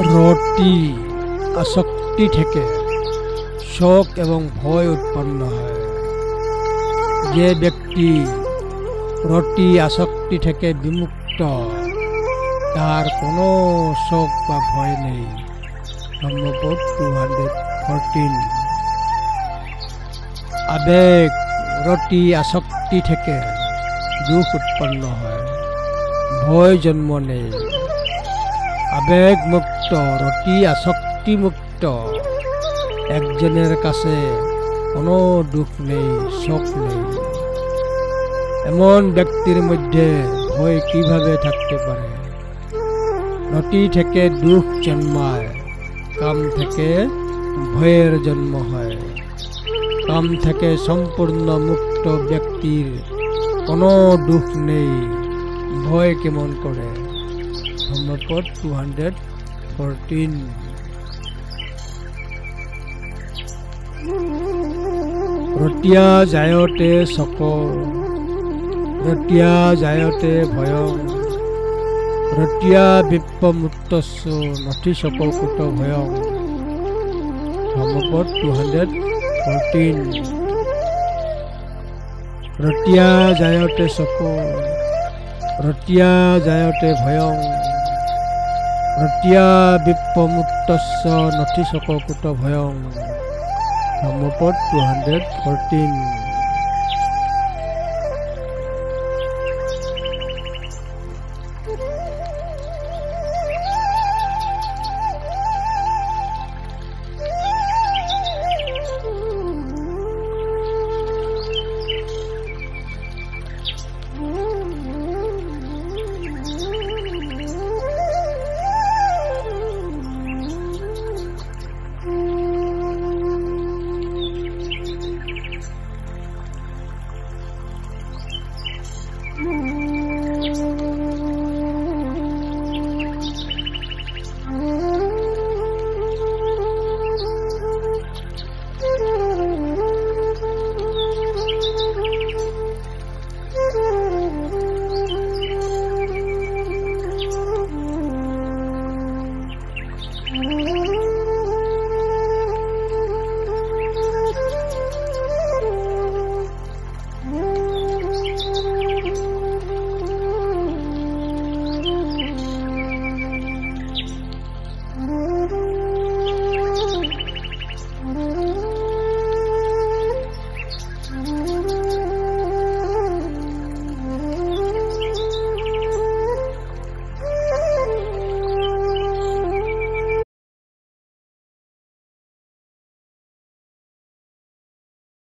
রতি আসক্তি থেকে শোক এবং ভয় উৎপন্ন হয়। যে ব্যক্তি রতি আসক্তি থেকে বিমুক্ত, তার কোনো শোক বা ভয় নেই। ব্রহ্মপদ 214। আবেগ রতি আসক্তি থেকে দুঃখ উৎপন্ন হয়, ভয় জন্ম নেই। আবেগ মুক্ত, রতি আসক্তি মুক্ত একজনের কাছে কোনো দুঃখ নেই, শোক নেই। এমন ব্যক্তির মধ্যে ভয় কিভাবে থাকতে পারে? রতি থেকে দুঃখ জন্মায়, কাম থেকে ভয়ের জন্ম হয়। কাম থেকে সম্পূর্ণ মুক্ত ব্যক্তির কোনো দুঃখ নেই, ভয় কেমন করে? ব্রহ্মপদ 214। রতিয়া জায়তে শোক, রতিয়া জায়তে ভয়ং, রতিয়া বিপ্রমুক্তস্য নথি শোককুত ভয়ং। ব্রহ্মপদ 214। রতিয়া জায়তে শোক, রতিয়া জায়তে ভয়ং, রতিয়া বিপ্রমুক্তস্য নথি শোককুত ভয়ং। ব্রহ্মপদ 214। Mm-hmm.